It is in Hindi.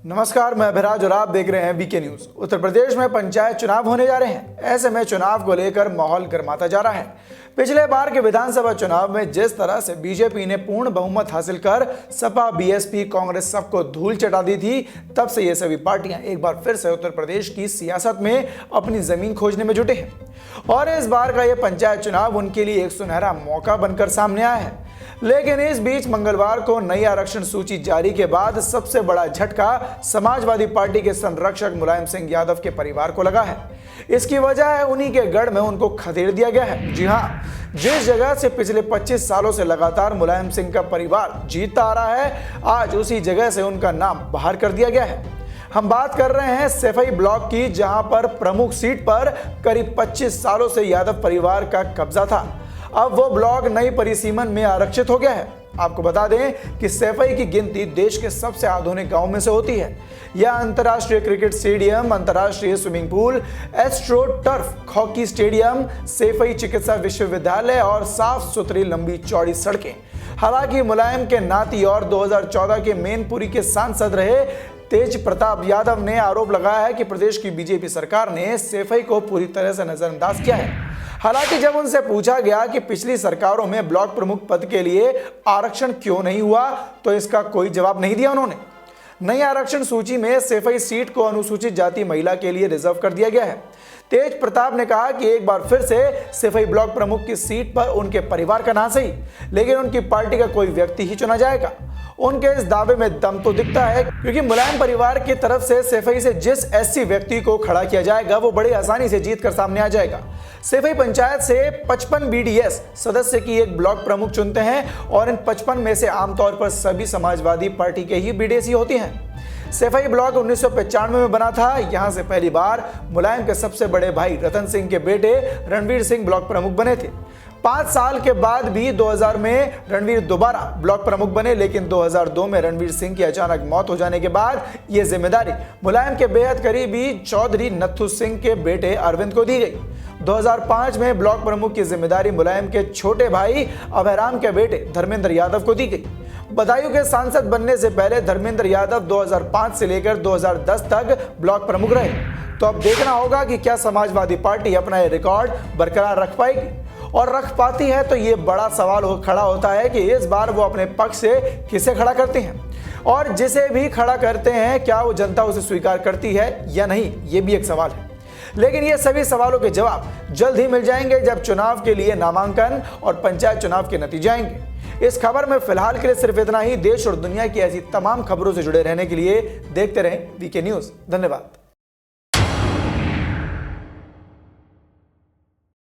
नमस्कार, मैं अभिराज और आप देख रहे हैं वीके न्यूज। उत्तर प्रदेश में पंचायत चुनाव होने जा रहे हैं। ऐसे में चुनाव को लेकर माहौल गर्माता जा रहा है। पिछले बार के विधानसभा चुनाव में जिस तरह से बीजेपी ने पूर्ण बहुमत हासिल कर सपा, बीएसपी, कांग्रेस सबको धूल चटा दी थी, तब से ये सभी पार्टियां एक बार फिर से उत्तर प्रदेश की सियासत में अपनी जमीन खोजने में जुटे हैं। और इस बार का ये पंचायत चुनाव उनके लिए एक सुनहरा मौका बनकर सामने आया है। लेकिन इस बीच मंगलवार को नई आरक्षण सूची जारी के बाद सबसे बड़ा झटका समाजवादी पार्टी के संरक्षक मुलायम सिंह यादव के परिवार को लगा है। इसकी वजह है उन्हीं के गढ़ में उनको खदेड़ दिया गया है। जी हां, जिस जगह से पिछले 25 सालों से लगातार मुलायम सिंह का परिवार जीतता आ रहा है, आज उसी जगह से उनका नाम बाहर कर दिया गया है। हम बात कर रहे हैं सैफई ब्लॉक की, जहां पर प्रमुख सीट पर करीब 25 सालों से यादव परिवार का कब्जा था। अब वो ब्लॉक नई परिसीमन में आरक्षित हो गया है। आपको बता दें कि सैफई की गिनती देश के सबसे आधुनिक गांव में से होती है। यह अंतर्राष्ट्रीय क्रिकेट स्टेडियम, अंतर्राष्ट्रीय swimming pool, astro turf hockey stadium, Saifai चिकित्सा विश्वविद्यालय और साफ सुथरी लंबी चौड़ी सड़कें। हालांकि मुलायम के नाती और 2014 के मैनपुरी के सांसद रहे तेज प्रताप यादव ने आरोप लगाया है कि प्रदेश की बीजेपी सरकार ने सैफई को पूरी तरह से नजरअंदाज किया है। हालांकि जब उनसे पूछा गया कि पिछली सरकारों में ब्लॉक प्रमुख पद के लिए आरक्षण क्यों नहीं हुआ, तो इसका कोई जवाब नहीं दिया उन्होंने। नई आरक्षण सूची में सैफई सीट को अनुसूचित जाति महिला के लिए रिजर्व कर दिया गया है। तेज प्रताप ने कहा कि एक बार फिर से सैफई ब्लॉक प्रमुख की सीट पर उनके परिवार का ना सही, लेकिन उनकी पार्टी का कोई व्यक्ति ही चुना जाएगा। उनके इस दावे में दम तो दिखता है, क्योंकि मुलायम परिवार की तरफ से सैफई से जिस एससी व्यक्ति को खड़ा किया जाएगा वो बड़ी आसानी से जीत कर सामने आ जाएगा। सैफई पंचायत से 55 बीडीएस सदस्य की एक ब्लॉक प्रमुख चुनते हैं और इन 55 में से आमतौर पर सभी समाजवादी पार्टी के ही बीडीएस ही होती हैं। सैफई ब्लॉक 1995 में बना था। यहां से पहली बार मुलायम के सबसे बड़े भाई रतन सिंह के बेटे रणवीर सिंह ब्लॉक प्रमुख बने थे। 5 साल के बाद भी 2000 में रणवीर दोबारा ब्लॉक प्रमुख बने, लेकिन 2002 में रणवीर सिंह की अचानक मौत हो जाने के बाद यह जिम्मेदारी मुलायम के बेहद करीबी चौधरी नत्थू सिंह के बेटे अरविंद को दी गई। 2005 में ब्लॉक प्रमुख की जिम्मेदारी मुलायम के छोटे भाई अभयराम के बेटे धर्मेंद्र यादव को दी गई। बदायूं के सांसद बनने से पहले धर्मेंद्र यादव 2005 से लेकर 2010 तक ब्लॉक प्रमुख रहे। तो अब देखना होगा कि क्या समाजवादी पार्टी अपना ये रिकॉर्ड बरकरार रख पाएगी, और रख पाती है तो ये बड़ा सवाल खड़ा होता है कि इस बार वो अपने पक्ष से किसे खड़ा करते हैं, और जिसे भी खड़ा करते हैं क्या वो जनता उसे स्वीकार करती है या नहीं, ये भी एक सवाल है। लेकिन ये सभी सवालों के जवाब जल्द ही मिल जाएंगे जब चुनाव के लिए नामांकन और पंचायत चुनाव के नतीजे आएंगे। इस खबर में फिलहाल के लिए सिर्फ इतना ही। देश और दुनिया की ऐसी तमाम खबरों से जुड़े रहने के लिए देखते रहें वीके न्यूज। धन्यवाद।